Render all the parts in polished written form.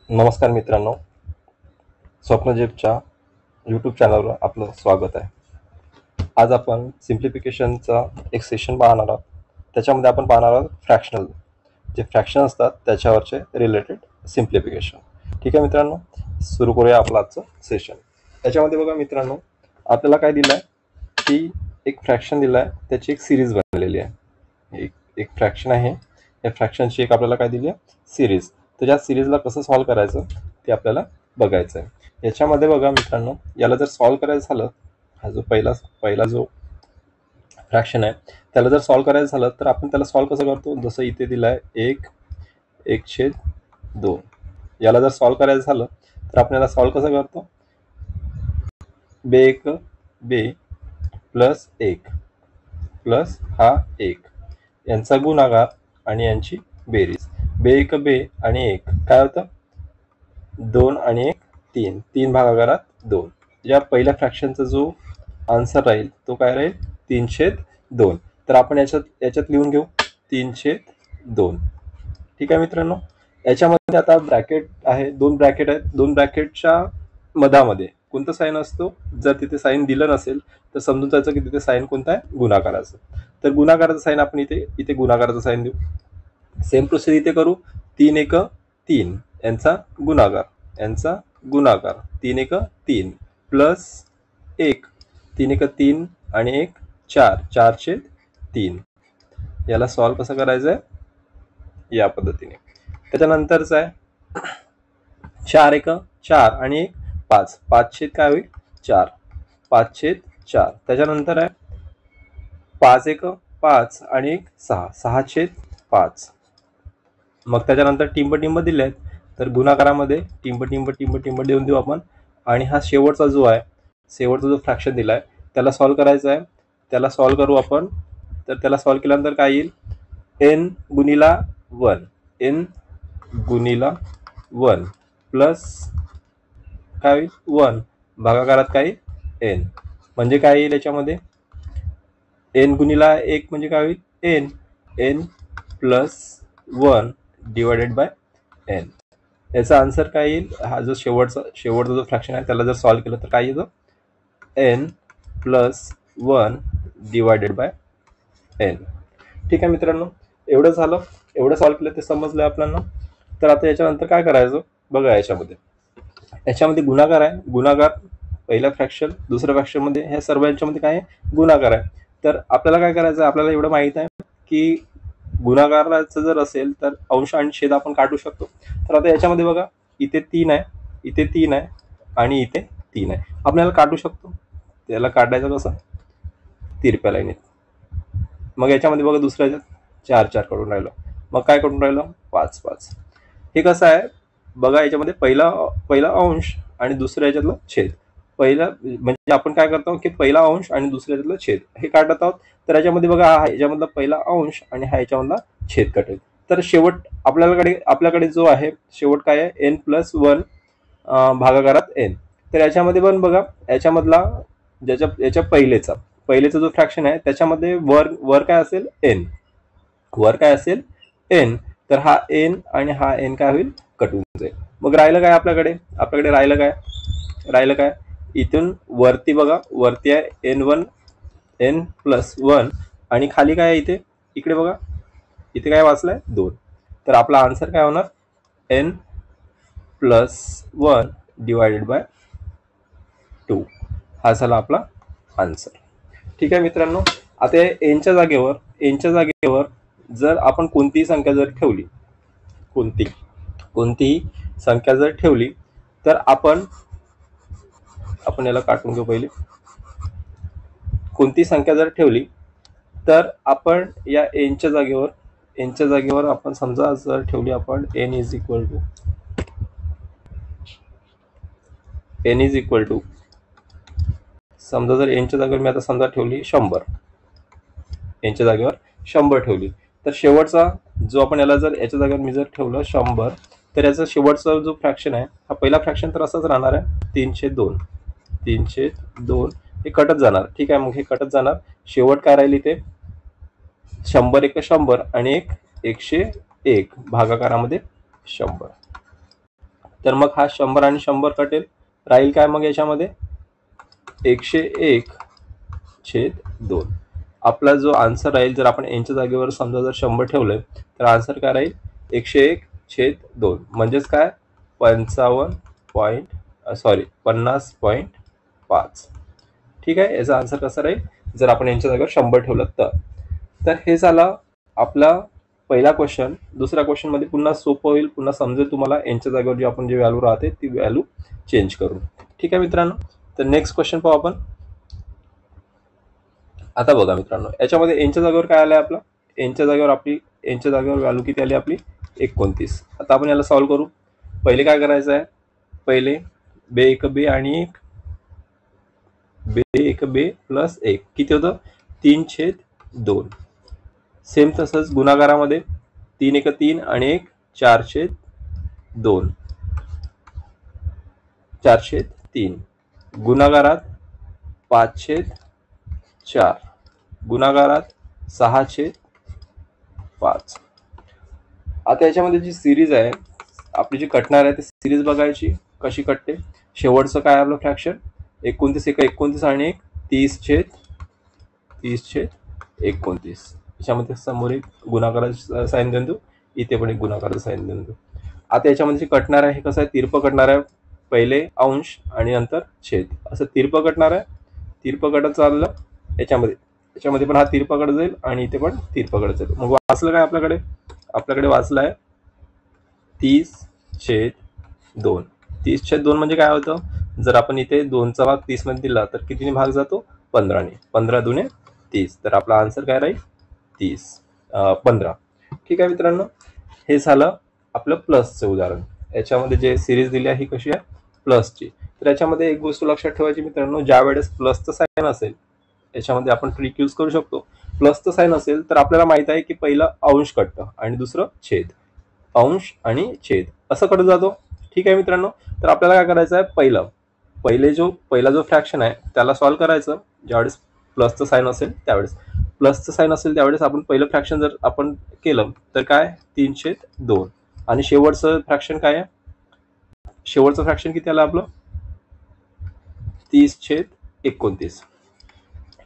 नमस्कार मित्रांनो, स्वप्नजेबच्या यूट्यूब चॅनलवर आपलं स्वागत आहे. आज आपण सिम्प्लिफिकेशनचा एक सेशन पाहणार आहोत. त्याच्यामध्ये आपण पाहणार आहोत फ्रॅक्शनल, जे फ्रॅक्शन असतात त्याच्यावरचे रिलेटेड सिम्प्लिफिकेशन. ठीक आहे मित्रांनो, सुरू करूया आपलं आजचं सेशन. त्याच्यामध्ये बघा मित्रांनो, आपल्याला काय दिलं आहे की एक फ्रॅक्शन दिलं आहे, त्याची एक सिरीज बनलेली आहे. एक फ्रॅक्शन आहे, या फ्रॅक्शनची एक आपल्याला काय दिली आहे, सिरीज. तर या सिरीजला कसं सॉल्व करायचं ते आपल्याला बघायचं आहे. याच्यामध्ये बघा मित्रांनो, याला जर सॉल्व करायचं झालं, हा जो पहिला जो फ्रॅक्शन आहे त्याला जर सॉल्व करायचं झालं तर आपण त्याला सॉल्व कसं करतो, जसं इथे दिलं आहे 1/2. याला जर सॉल्व करायचं झालं तर आपण याला सॉल्व कसं करतो, बे प्लस 1 प्लस हा 1 यांचा गुणाकार आणि यांची बेरीज. बे आणि 1 काय होतं, 2 आणि 1 3, 3 भागाकारात 2. या पहिल्या फ्रॅक्शनचा जो आन्सर राहील तो काय राहील, 3/2. तर आपण याच्यात लिहून घेऊ 3/2. ठीक आहे मित्रांनो. याच्यामध्ये आता ब्रॅकेट आहे, 2 ब्रॅकेट आहेत. 2 ब्रॅकेटच्या मधामध्ये कोणतं साईन असतो, जर तिथे साईन दिलं नसेल तर समजून जायचं की तिथे साईन कोणता आहे, गुणाकाराचं. तर गुणाकाराचं साईन आपण इथे गुणाकाराचं साईन देऊ. सेम प्रोसेस इथे करू. 3 यांचा गुणाकार 3 प्लस 1, 3 आणि 1 4, 4/3. याला सॉल्व कसं करायचं आहे, या पद्धतीने. त्याच्यानंतरचं आहे 4 आणि 1 5, 5 काय होईल 4, 5/4. त्याच्यानंतर आहे 5 आणि 1 6, 6/5. मग त्याच्यानंतर टिंब दिले आहेत, तर गुणाकारामध्ये टिंब देऊन देऊ आपण. आणि हा शेवटचा जो फ्रॅक्शन दिला आहे त्याला सॉल्व करायचा आहे. त्याला सॉल्व करू आपण. तर त्याला सॉल्व केल्यानंतर काय येईल, n गुणिला 1 प्लस काय होईल 1 भागाकारात काय येईल n. म्हणजे काय येईल याच्यामध्ये, n गुणिला 1 म्हणजे काय होईल n plus 1 divided by n. याचा आन्सर काय येईल, हा जो शेवटचा जो फ्रॅक्शन आहे त्याला जर सॉल्व केलं तर काय येतं, n plus 1 divided by n. ठीक आहे मित्रांनो, एवढं झालं. एवढं सॉल्व केलं ते समजलं आपल्याला. तर आता याच्यानंतर काय करायचं बघा. याच्यामध्ये गुणाकार आहे. गुणाकार पहिल्या फ्रॅक्शन दुसऱ्या फ्रॅक्शनमध्ये ह्या सर्व यांच्यामध्ये काय आहे, गुणाकार आहे. तर आपल्याला काय करायचं, आपल्याला एवढं माहित आहे की गुणाकाराचं जर असेल तर अंश आणि छेद आपण काढू शकतो. तर आता याच्यामध्ये बघा, इथे 3 आहे आणि इथे 3 आहे. आपल्याला काढू शकतो. त्याला काढायचं कसं, तिरप्या लाईनीत. मग याच्यामध्ये बघा दुसऱ्या 4 काढून राहिलं, मग काय करून राहिलं 5. हे कसं आहे बघा, याच्यामध्ये पहिला अंश आणि दुसऱ्या याच्यातलं छेद. पहिला म्हणजे आपण काय करतो की पहिला अंश आणि दुसऱ्या याच्यातलं छेद हे काढत आहोत. तर याच्यामध्ये बघा, हा याच्यामधला पहिला अंश आणि हा याच्यामधला छेद कटेल. तर शेवट आपल्याकडे जो आहे शेवट काय आहे, n प्लस 1 भागाकारात n. तर याच्यामध्ये पण बघा, याच्यामधला याच्या पहिलेचा जो फ्रॅक्शन आहे त्याच्यामध्ये वर काय असेल n. तर हा n आणि हा n काय होईल, कटून जाईल. मग राहिलं काय आपल्याकडे राहिलं काय इथून वरती बघा, वरती आहे n प्लस 1 आणि खाली काय आहे इकडे बघा, इथे काय वाचलंय 2. तर आपला आन्सर काय होणार, n प्लस 1 डिवायडेड बाय 2. हा झाला आपला आन्सर. ठीक आहे मित्रांनो. आता एनच्या जागेवर जर आपण कोणतीही संख्या जर ठेवली, कोणतीही संख्या जर ठेवली तर आपण याला काटून घेऊ पहिले. कोणती संख्या जर ठेवली तर आपण या एनच्या जागेवर आपण समजा जर ठेवली आपण n इज इक्वल टू समजा जर एनच्या जागेवर मी आता समजा ठेवली 100, एनच्या जागेवर 100 ठेवली, तर शेवटचा जो आपण याला जर याच्या जागेवर मी जर ठेवलं 100, तर याचा शेवटचा जो फ्रॅक्शन आहे हा पहिला फ्रॅक्शन तर असाच राहणार आहे 3/2. हे कटत जाणार. ठीक आहे, मग हे कटत जाणार. शेवट काय राहील इथे 100 1 100 आणि 1 101 भागाकारामध्ये 100. तर मग हा 100 आणि 100 कटेल, राहील काय मग याच्यामध्ये 101/2. आपला जो आन्सर राहील, जर आपण एनच्या जागेवर समजा जर 100 ठेवलंय तर आन्सर काय राहील 101/2. म्हणजेच काय 50.5. ठीक आहे, याचा आन्सर कसा राहील जर आपण यांच्या जागेवर 100 ठेवलं तर हे झालं आपला पहिला क्वेश्चन. दुसऱ्या क्वेश्चन मध्ये पुन्हा सोपं होईल, पुन्हा समजेल तुम्हाला यांच्या जागेवर जी आपण जी व्हॅल्यू राहते ती व्हॅल्यू चेंज करू. ठीक आहे मित्रांनो, तर नेक्स्ट क्वेश्चन पाहू आपण. आता बघा मित्रांनो, याच्यामध्ये एनच्या जागेवर काय आलंय आपलं, एनच्या जागेवर व्हॅल्यू किती आली आपली 29. आता आपण याला सॉल्व्ह करू. पहिले काय करायचं आहे, पहिले बे एक बे आणि एक बे प्लस 1 किती होतं 3/2. सेम तसंच गुणाकारामध्ये 3 एक 3 आणि 1 4/2. 4/3. गुणाकारात 5/4. गुणाकारात 6/5. आता याच्यामध्ये जी सिरीज आहे आपली जी कटणार आहे ती सिरीज बघायची कशी कटते. शेवटचं काय आपलं फ्रॅक्शन 29 एक 29 आणि 1 30/29. याच्यामध्ये समोर एक गुणाकाराचा साइन देऊन देऊ, इथे पण एक गुणाकाराचा साइन देऊन देऊ. आता याच्यामध्ये जे कटणार आहे हे कसं आहे, तिरपं कटणार आहे. पहिले अंश आणि नंतर छेद असं तिरपं कटणार आहे. तिरपं कटत चाललं याच्यामध्ये पण हा तिरपा कडे जाईल आणि इथे पण तिरपा कडे जाईल. मग वाचलं काय आपल्याकडे वाचलं आहे 30/2. 30/2 म्हणजे काय होतं, जर आपण इथे 2चा भाग 30 मध्ये दिला तर कितीने भाग जातो 15ने. 15 दुने 30. तर आपला आन्सर काय राहील 15. ठीक आहे मित्रांनो, हे झालं आपलं प्लसचं उदाहरण. याच्यामध्ये जे सिरीज दिली आहे ही कशी आहे प्लसची. तर याच्यामध्ये एक गोष्ट लक्षात ठेवायची मित्रांनो, ज्या वेळेस प्लसचं साइन असेल याच्यामध्ये आपण ट्रिक यूज करू शकतो. प्लसचं साइन असेल तर आपल्याला माहित आहे की पहिलं अंश कटतं आणि दुसरं छेद. अंश आणि छेद असं कटत जातो. ठीक आहे मित्रांनो, तर आपल्याला काय करायचं आहे, पहिला जो फ्रॅक्शन आहे त्याला सॉल्व्ह करायचं. ज्यावेळेस प्लसचं साइन असेल त्यावेळेस आपण पहिलं फ्रॅक्शन जर आपण केलं तर काय 3/2. आणि शेवटचं फ्रॅक्शन काय आहे, शेवटचं फ्रॅक्शन किती आलं आपलं 30/29.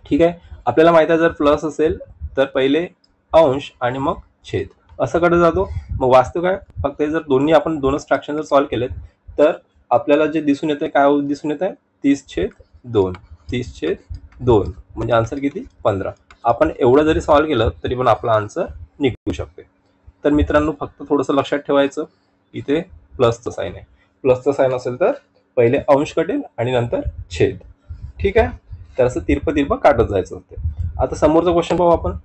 ठीक आहे, आपल्याला माहिती आहे जर प्लस असेल तर पहिले अंश आणि मग छेद असं कडे जातो. मग वास्तव काय फक्त जर आपण दोनच फ्रॅक्शन जर सॉल्व्ह केलेत तर आपल्याला जे दिसून येते काय दिसून येत आहे 30/2 म्हणजे आन्सर किती 15. आपण एवढं जरी सॉल्व्ह केलं तरी पण आपला आन्सर निघू शकते. तर मित्रांनो फक्त थोडंसं लक्षात ठेवायचं, इथे प्लसचं साइन आहे. प्लसचं साइन असेल तर पहिले अंश कटेल आणि नंतर छेद. ठीक आहे, तर असं तिरपं काटत जायचं होते. आता समोरचा क्वेश्चन पाहू आपण.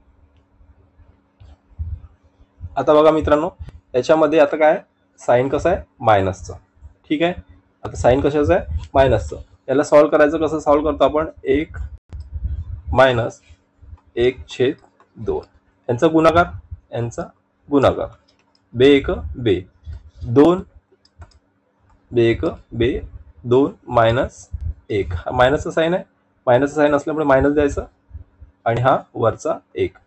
आता बघा मित्रांनो, याच्यामध्ये आता काय साइन कसं आहे मायनसचं. ठीक आहे, आता साइन कशाचं आहे मायनसचं. याला सॉल्व्ह करायचं कसं सॉल्व्ह करतो आपण 1 - 1/2. यांचा गुणाकार बे एक बे 2 बे एक बे 2 -1. हा मायनसचा साइन आहे. मायनसचा साइन असल्यामुळे मायनस द्यायचं आणि हा वरचा 1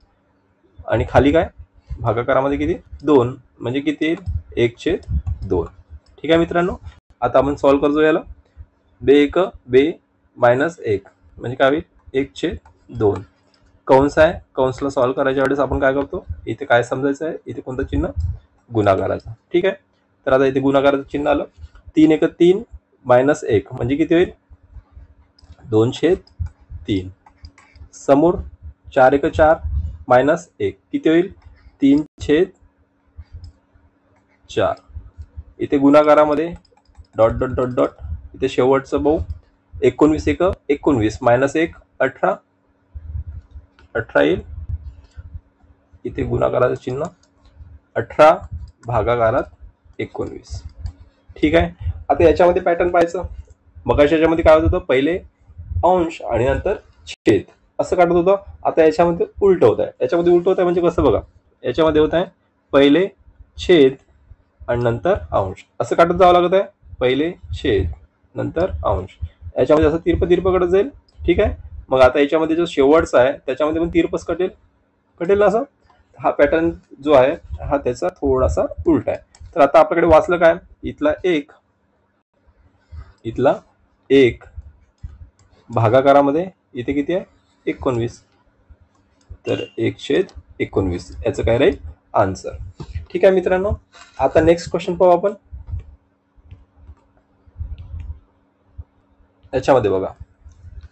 आणि खाली काय भागाकारामध्ये किती 2 म्हणजे किती येईल 1/2. ठीक आहे मित्रांनो, आता आपण सॉल्व्ह करतो याला. बे एक बे -1 म्हणजे काय होईल 1/2. कंस आहे, कंसला सॉल्व्ह करायच्या वेळेस आपण काय करतो, इथे काय समजायचं आहे, इथे कोणतं चिन्ह गुणाकाराचं. ठीक आहे, तर आता इथे गुणाकाराचं चिन्ह आलं. 3 एक 3 -1 म्हणजे किती होईल 2/3. समोर 4 एक 4 -1 किती होईल 3/4. इथे गुणाकारामध्ये डॉट डॉट डॉट डॉट इथे शेवटचं बहु 19 एक 19 -1 18 येईल. इथे गुणाकाराचं चिन्ह 18 भागाकारात 19. ठीक आहे, आता याच्यामध्ये पॅटर्न पाहायचं. मगाशी याच्यामध्ये काय होत होतं, पहिले अंश आणि नंतर छेद असं काढत होतं. आता याच्यामध्ये उलट होत आहे. याच्यामध्ये उलट होत आहे म्हणजे कसं बघा, याच्यामध्ये होत आहे पहिले छेद आणि नंतर अंश असं काढत जावं लागत आहे. पहिले छेद नंतर अंश, याच्यामध्ये असं तिरपं जाईल. ठीक आहे, मग आता याच्यामध्ये जो शेवटचा आहे त्याच्यामध्ये पण तिरपच कटेल असं. हा पॅटर्न जो आहे हा त्याचा थोडासा उलट आहे. तर आता आपल्याकडे वाचलं काय, इथला 1 इथला 1 भागाकारामध्ये इथे किती आहे 19, तर 1/19 याचं काय राहील आन्सर. ठीक आहे मित्रांनो, आता नेक्स्ट क्वेश्चन पाहू आपण. याच्यामध्ये बघा,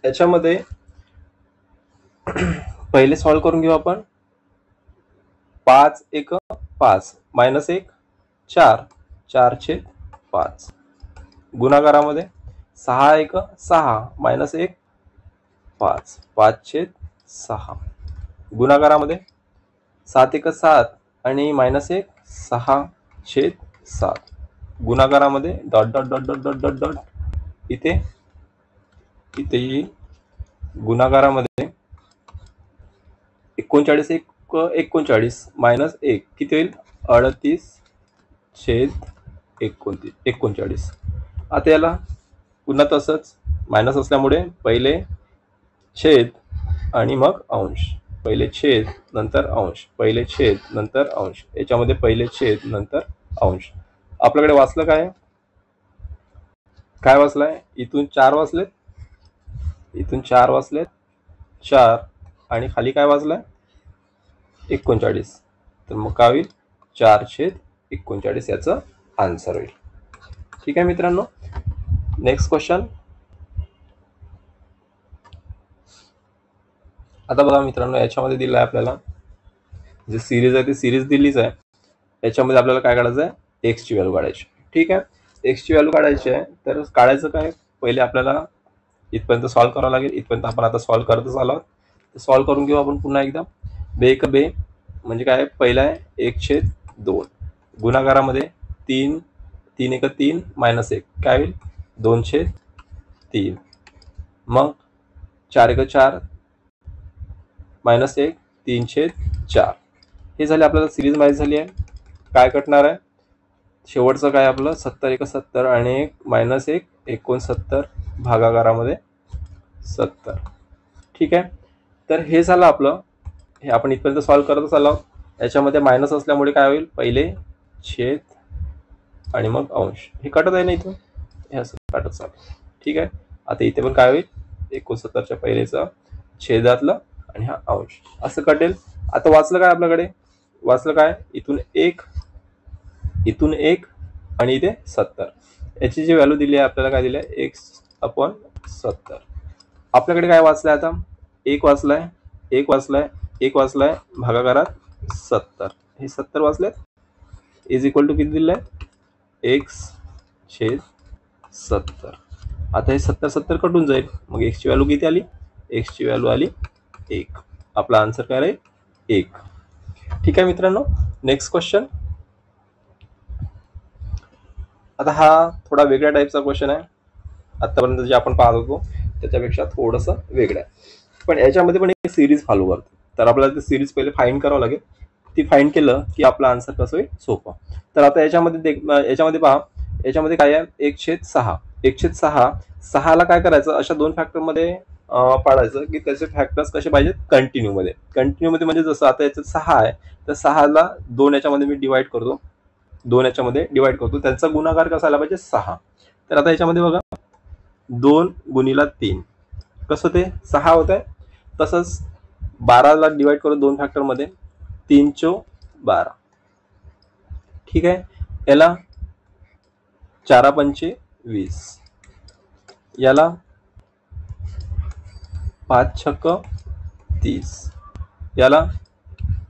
याच्यामध्ये पहिले सॉल्व करून घेऊ आपण. 5 1 5 मायनस 1 4 4/5 गुणाकारामध्ये 6 1 6 मायनस 1 5 5/6 गुणाकारामध्ये 7 1 7 आणि मायनस 1 6/7 गुणाकारामध्ये dot dot dot dot dot dot dot इथे गुणाकारामध्ये 39 1 39 मायनस 1 किती होईल 38/39. आता याला पुन्हा तसंच मायनस असल्यामुळे पहिले छेद आणि मग अंश, पहिले छेद नंतर अंश, पहिले छेद नंतर अंश, याच्यामध्ये पहिले छेद नंतर अंश. आपल्याकडे वाचलं काय वाचलंय, इथून 4 वाचलेत, इथून 4 वाचलेत 4 आणि खाली काय वाचलंय 39, तर मग काय होईल 4/39 याचं आन्सर होईल. ठीक आहे मित्रांनो, नेक्स्ट क्वेश्चन. आता बघा मित्रांनो, याच्यामध्ये दिलं आहे आपल्याला जे सिरीज आहे ती सिरीज दिलीच आहे. याच्यामध्ये आपल्याला काय काढायचं आहे, एक्स ची व्हॅल्यू काढायची. ठीक आहे, एक्स ची व्हॅल्यू काढायची आहे, तर काढायचं काय, पहिले आपल्याला इथपर्यंत सॉल्व करावं लागेल. इथपर्यंत आपण आता सॉल्व करतच आलो, सॉल्व करून घेऊ आपण पुन्हा एकदा. बे एक बे म्हणजे काय, पहिला आहे 1/2 गुणाकारामध्ये 3 3 1 3 मायनस 1 काय होईल 2/3, मग 4 1 4 मायनस 1 3/4. हे झाले आपल्याला सिरीज माहिती झाली आहे. काय कटणार आहे शेवटचं काय आपलं 70 1 70 आणि 1 मायनस 1 69 भागाकारामध्ये 70. ठीक आहे, तर हे झालं आपलं, हे आपण इथपर्यंत सॉल्व करतच आलो. याच्यामध्ये मायनस असल्यामुळे काय होईल, पहिले छेद आणि मग अंश, हे कटत आहे ना इथून, हे असं कटत चालू. ठीक आहे, आता इथे पण काय होईल 69च्या पहिलेचं छेदातलं आणि हा अंश असं कटेल. आता वाचलं काय आपल्याकडे, वाचलं काय, इथून 1 इथून 1 आणि इथे 70, याची जी व्हॅल्यू दिली आहे आपल्याला काय दिली आहे x/70. आपल्याकडे काय वाचलंय आता, 1 वाचलाय 1 वाचलाय 1 वाचलाय भागाकारात 70, हे 70 वाचले इज इक्वल टू किती दिलंय x/70. आता हे 70 70 कटून जाईल, मग x ची व्हॅल्यू किती आली, x ची व्हॅल्यू आली 1. आपला आन्सर काय राहील 1. ठीक आहे मित्रांनो, नेक्स्ट क्वेश्चन. आता हा थोडा वेगळ्या टाईपचा क्वेश्चन आहे. आतापर्यंत जे आपण पाहत होतो त्याच्यापेक्षा थोडंसं वेगळं आहे, पण याच्यामध्ये पण एक सिरीज फॉलो करतो. तर आपल्याला ती सिरीज पहिले फाइंड करावं लागेल. ती फाइंड केलं की आपला आन्सर कसं होईल सोपं. तर आता याच्यामध्ये पहा, याच्यामध्ये काय आहे 1/6 1/6 6ला काय करायचं, अशा दोन फॅक्टरमध्ये पाडायचं की त्याचे फॅक्टर्स कसे पाहिजेत कंटिन्यू मध्ये म्हणजे जसं आता याच्यात 6 आहे, तर 6ला 2 याच्यामध्ये मी डिवाइड करतो, 2 याच्यामध्ये डिवाइड करतो, त्यांचा गुणाकार कसा आला पाहिजे 6. तर आता याच्यामध्ये बघा 2 गुणिला 3 कसं ते 6 होत आहे. तसंच 12ला डिवाइड करू 2 फॅक्टरमध्ये 3/12. ठीक आहे, याला 4×5 20, याला 5×6 30, याला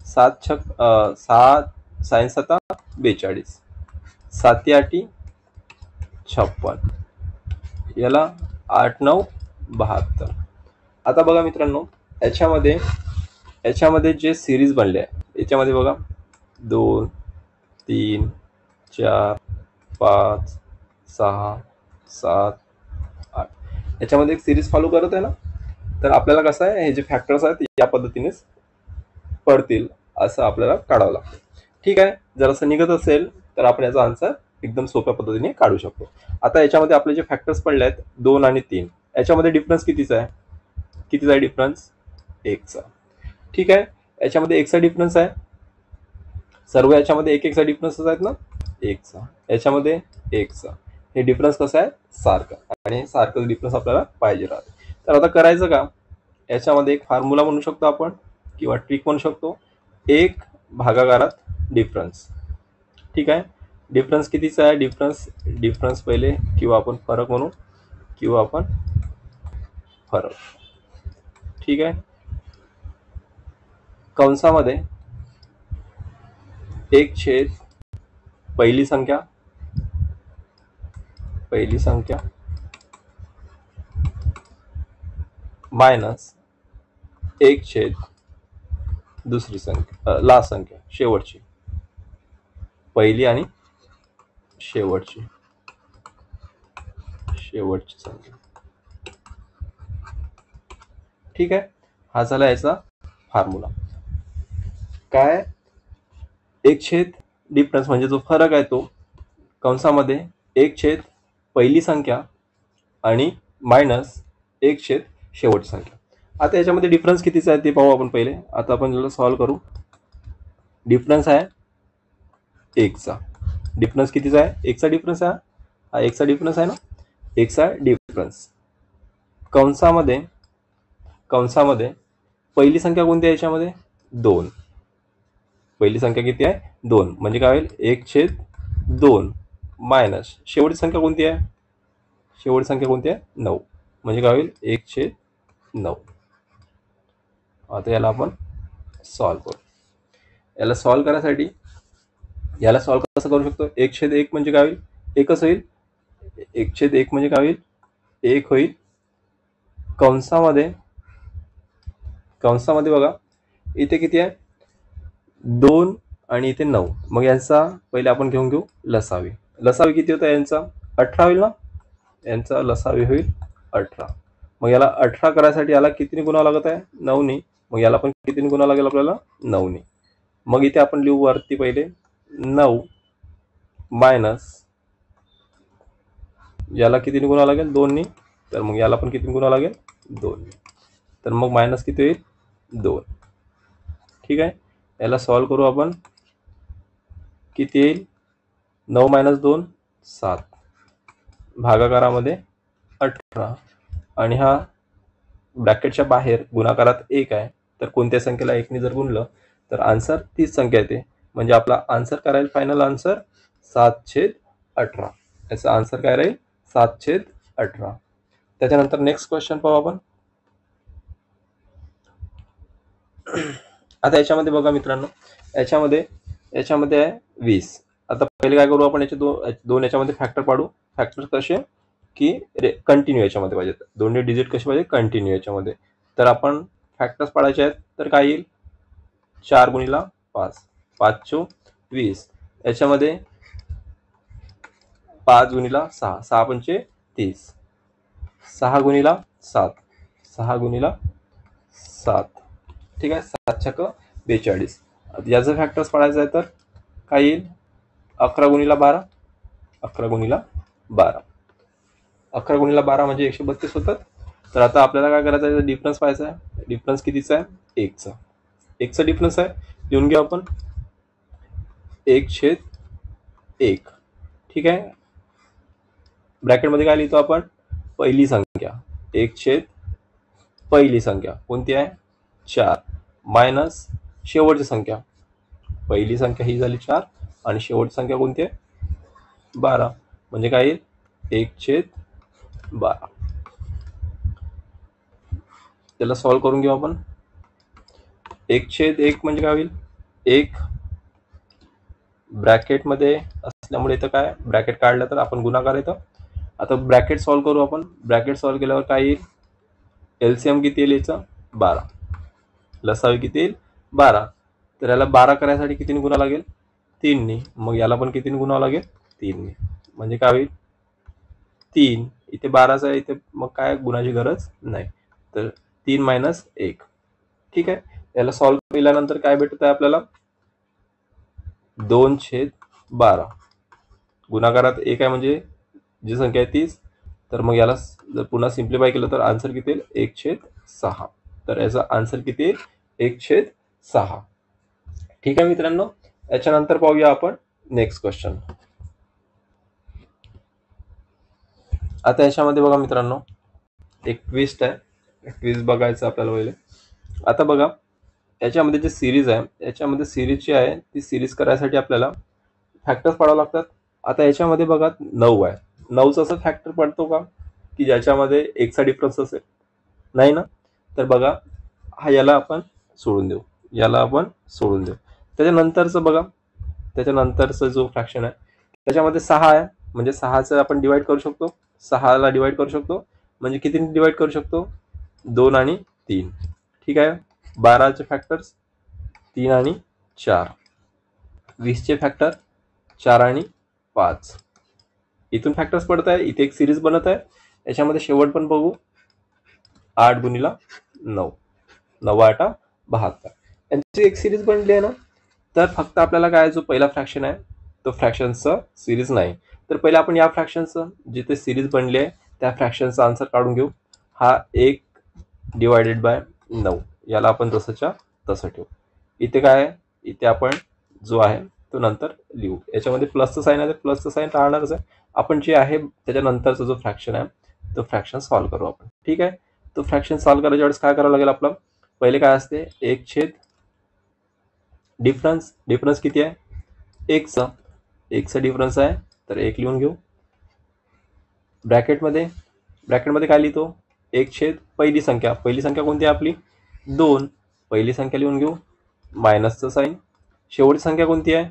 7×7 42, 7×8 56, याला 8×9 72. आता बघा मित्रांनो, याच्यामध्ये जे सिरीज बनले आहे याच्यामध्ये बघा 2 3 4 5 6 7 8, याच्यामध्ये एक सिरीज फॉलो करत आहे ना. तर आपल्याला कसं आहे, हे जे फॅक्टर्स आहेत या पद्धतीनेच पडतील असं आपल्याला काढावं लागतं. ठीक आहे, जर असं निघत असेल तर आपण याचा आन्सर एकदम सोप्या पद्धतीने काढू शकतो. आता याच्यामध्ये आपले जे फॅक्टर्स पडले आहेत 2 आणि 3, याच्यामध्ये डिफरन्स कितीचा आहे डिफरन्स 1चा. ठीक आहे, याच्यामध्ये 1चा डिफरन्स आहे, सर्व याच्यामध्ये 1 1चा डिफरन्सच आहेत ना, 1चा याच्यामध्ये 1चा, हे डिफरन्स कसं आहे सारखं, आणि हे सारखं डिफरन्स आपल्याला पाहिजे राहते. तर आता करायचं का, याच्यामध्ये एक फॉर्म्युला म्हणू शकतो आपण किंवा ट्रिक म्हणू शकतो, एक भागाकारात डिफरन्स. ठीक आहे, डिफरन्स कितीचा आहे, डिफरन्स पहिले किंवा आपण फरक म्हणू किंवा आपण फरक. ठीक आहे, कंसामध्ये एक छेद पहिली संख्या मायनस एक छेद दुसरी संख्या, लास्ट संख्या, शेवटची, पहिली आणि शेवटची संख्या. ठीक आहे, हा झाला याचा फॉर्म्युला. काय, एक छेद डिफरन्स म्हणजे जो फरक आहे तो कंसामध्ये एक छेद पहिली संख्या आणि मायनस एक छेद शेवटची संख्या. आता याच्यामध्ये डिफरन्स कितीचा आहे ते पाहू आपण पहिले. आता आपण याला सॉल्व्ह करू. डिफरन्स आहे एकचा. डिफरन्स कितीचा आहे, एकचा डिफरन्स आहे, हा एकचा डिफरन्स आहे ना, एकचा डिफरन्स. कंसामध्ये पहिली संख्या कोणती आहे याच्यामध्ये, 2. पहिली संख्या किती आहे, 2, म्हणजे काय होईल, 1/2 मायनस शेवटची संख्या कोणती आहे, 9, म्हणजे काय होईल 1/9. आता याला आपण सॉल्व्ह करू. याला सॉल्व्ह करायसाठी याला सॉल्व्ह कसं करू शकतो, 1/1 म्हणजे काय होईल, एकच होईल. 1/1 म्हणजे काय होईल, 1 होईल. कंसामध्ये बघा इथे किती आहे, 2 आणि इथे 9. मग यांचा पहिले आपण घेऊ लसावी. लसावी किती होता यांचा, 18 होईल ना, यांचा लसावी होईल 18. मग याला 18 करायसाठी याला कितीने गुणावं लागत आहे, 9ने. मग याला पण कितीने गुणावं लागेल आपल्याला, 9ने. मग इथे आपण लिहू वरती पहिले 9 मायनस याला कितीने गुणावं लागेल, 2ने. तर मग याला पण कितीने गुणावं लागेल, 2ने. तर मग मायनस किती होईल, 2. ठीक आहे, याला सॉल्व्ह करू आपण. किती येईल, 9 मायनस 2 7, भागाकारामध्ये 18, आणि हा ब्रॅकेटच्या बाहेर गुणाकारात 1 आहे. तर कोणत्या संख्येला 1ने जर गुणलं तर आन्सर तीच संख्या येते. म्हणजे आपला आन्सर काय राहील, फायनल आन्सर 7/18. याचा आन्सर काय राहील, 7/18. त्याच्यानंतर नेक्स्ट क्वेश्चन पाहू आपण. आता याच्यामध्ये बघा मित्रांनो, याच्यामध्ये आहे 20. आता पहिले काय करू आपण, याचे दोन याच्यामध्ये फॅक्टर पाडू. फॅक्टर कसे की कंटिन्यू याच्यामध्ये पाहिजेत, दोन्ही डिजिट कसे पाहिजे, कंटिन्यू याच्यामध्ये. तर आपण फॅक्टर्स पाडायचे आहेत. तर काय येईल, 4 गुणिला 5, 5 20. याच्यामध्ये 5 गुणिला 6, 6 पंचे 30, 6 गुणिला 7, 6 गुणिला 7. ठीक आहे, 7 छक 42. याचं फॅक्टर्स पाडायचं आहे तर काय येईल, 11 गुणिला 12, 11 गुणिला 12, 11 गुणिला 12 म्हणजे 132 होतात. तर आता आपल्याला काय करायचं आहे, डिफरन्स पाहायचा आहे. डिफरन्स कितीचा आहे, 1चा डिफरन्स आहे. लिहून घेऊ आपण 1/1. ठीक आहे, ब्रॅकेटमध्ये काय लिहितो आपण, पहिली संख्या, 1 पहिली संख्या कोणती आहे, 4, मायनस शेवटची संख्या. पहिली संख्या ही झाली 4 आणि शेवटची संख्या कोणती आहे, 12, म्हणजे काय येईल 1/12. त्याला सॉल्व्ह करून घेऊ आपण. 1/1 म्हणजे काय होईल, 1 ब्रॅकेटमध्ये असल्यामुळे इथं काय, ब्रॅकेट काढलं तर आपण गुणाकार येतं. आता ब्रॅकेट सॉल्व्ह करू आपण. ब्रॅकेट सॉल्व्ह केल्यावर काय येईल, एलसीएम किती येईल याचं, 12. लसावी किती येईल, 12. तर याला 12 करायसाठी कितीने गुणा लागेल, 3ने. मग याला पण कितीने गुणावं लागेल, 3ने. म्हणजे काय होईल, 3. इथे 12चा आहे, इथे मग काय गुणाची गरज नाही. तर 3 मायनस 1. ठीक आहे, याला सॉल्व्ह केल्यानंतर काय भेटत आहे आपल्याला, 2/12. गुणाकारात 1 आहे म्हणजे जी संख्या आहे तीच. तर मग याला जर पुन्हा सिम्प्लिफाय केलं तर आन्सर किती येईल, 1/6. तर याचा आन्सर किती येईल, 1/6. ठीक आहे मित्रांनो, याच्यानंतर पाहूया आपण नेक्स्ट क्वेश्चन. आता याच्यामध्ये बघा मित्रांनो एक ट्विस्ट आहे, ट्विस्ट बघायचं आपल्याला पहिले. आता बघा याच्यामध्ये जे सिरीज आहे, याच्यामध्ये सिरीज जी आहे ती सिरीज करायसाठी आपल्याला फॅक्टर्स पाडावं लागतात. आता याच्यामध्ये बघा 9 आहे, 9चा असं फॅक्टर पडतो का की ज्याच्यामध्ये एकचा डिफरन्स असेल? नाही ना. तर बघा हा याला आपण सोडून देऊ, याला आपण सोडून देऊ. त्याच्यानंतरचं बघा, त्याच्यानंतरचं जो फ्रॅक्शन आहे त्याच्यामध्ये 6 आहे, म्हणजे 6चं आपण डिवाइड करू शकतो, 6ला डिवाइड करू शकतो. म्हणजे कितीने डिवाइड करू शकतो? 2 आणि 3. ठीक आहे. 12चे फॅक्टर्स 3 आणि 4. 20चे फॅक्टर 4 आणि 5. इथून फॅक्टर्स पडत आहे, इथे एक सिरीज बनत आहे. याच्यामध्ये शेवट पण बघू, 8 गुणिला 9, 9 8 72. यांची एक सिरीज बनली आहे ना. तर फक्त आपल्याला काय, जो पहिला फ्रॅक्शन आहे तो फ्रॅक्शनचं सिरीज नाही. तर पहिले आपण या फ्रॅक्शनचं जिथे सिरीज बनली आहे त्या फ्रॅक्शनचा आन्सर काढून घेऊ. हा 1 डिवायडेड बाय 9, याला आपण तसंच्या तसं ठेवू. इथे काय आहे, इथे आपण जो आहे तो नंतर लिहू. याच्यामध्ये प्लसचं साईन आहे, प्लसचं साईन राहणारच आहे. आपण जे आहे त्याच्यानंतरचा जो फ्रॅक्शन आहे तो फ्रॅक्शन सॉल्व्ह करू आपण. ठीक आहे. तो फ्रॅक्शन सॉल्व्ह करायच्या वेळेस काय करावं लागेल आपलं? पहिले काय असते, 1 डिफरन्स. डिफरन्स किती आहे? 1चा. 1चा डिफरन्स आहे तर 1 लिहून घेऊ. ब्रॅकेटमध्ये काय लिहितो? 1 पहिली संख्या. पहिली संख्या कोणती आहे आपली? 2. पहिली संख्या लिहून घेऊ. मायनसचं साईन. शेवटची संख्या कोणती आहे?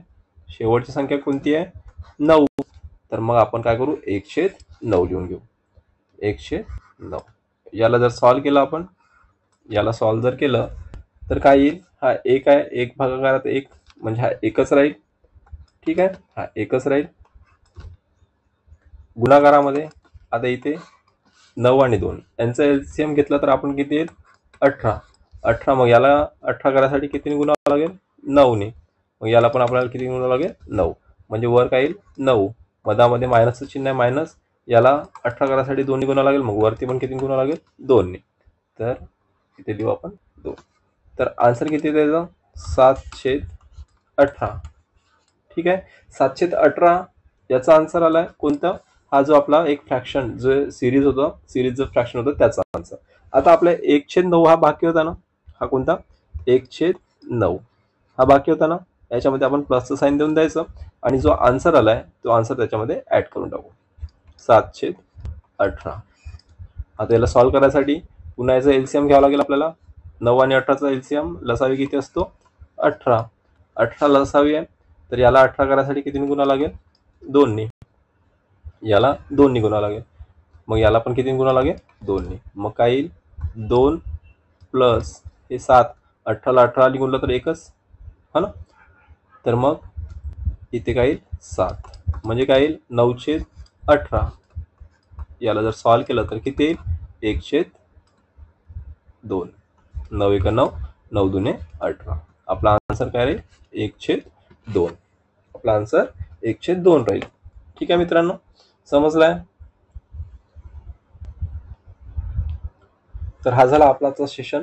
शेवटची संख्या कोणती आहे? 9. तर मग आपण काय करू? 1/9 लिहून घेऊ. 1/9. याला जर सॉल्व्ह केलं आपण, याला सॉल्व्ह जर केलं तर काय येईल? हा 1 आहे, 1 भागाकारात 1 म्हणजे हा एकच राहील. ठीक आहे. हा एकच राहील. गुणाकारामध्ये आता इथे 9 आणि 2 यांचा एलसीएम घेतला तर आपण किती येईल? 18. 18. मग याला 18 करायसाठी कितीने गुणावं लागेल? 9ने. मग याला पण आपल्याला किती गुणावं लागेल? 9. म्हणजे वर काय येईल? 9. मधामध्ये मायनसचं चिन्ह आहे, मायनस. याला 18 करायसाठी 2ने गुणावं लागेल. मग वरती पण किती गुणावं लागेल? 2ने. तर इथे लिहू आपण 2. तर आन्सर किती त्याचं? 7/18. ठीक आहे. 7/18 याचा आन्सर आलाय. कोणता? हा जो आपला एक फ्रॅक्शन जो सिरीज होतं, सिरीज जो फ्रॅक्शन होतं त्याचा आन्सर. आता आपल्या 1/9 हा बाकी होता ना. हा कोणता? 1/9 हा बाकी होता ना. याच्यामध्ये आपण प्लसचं साईन देऊन द्यायचं आणि जो आन्सर आलाय तो आन्सर त्याच्यामध्ये ऍड करून टाकू. 7/18. आता याला सॉल्व्ह करायसाठी पुन्हा याचा एलसीएम घ्यावा लागेल आपल्याला. 9 आणि 18चा एलसीएम लसावी किती असतो? 18. 18 लसावी आहे तर याला 18 करायसाठी कितीने गुणावं लागेल? 2ने. याला 2ने गुणावं लागेल. मग याला पण कितीने गुणावं लागेल? 2ने. मग काय येईल? 2 प्लस हे 7. 18ला 18 गुणलं तर एकच, हा ना. तर मग इथे काय येईल? 7. म्हणजे काय येईल? 9/18. याला जर सॉल्व्ह केलं तर किती येईल? 1/2. 9 1 9, 9 2 18. आपला आन्सर काय राहील? 1/2. आपला आन्सर 1/2 राहील. ठीक आहे मित्रांनो, समजलाय? तर हा झाला आपलाचा सेशन.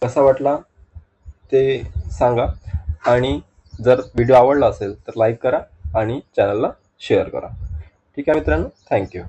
कसा वाटला ते सांगा आणि जर व्हिडिओ आवडला असेल तर लाईक करा आणि चॅनलला शेअर करा. ठीक आहे मित्रांनो, थँक्यू.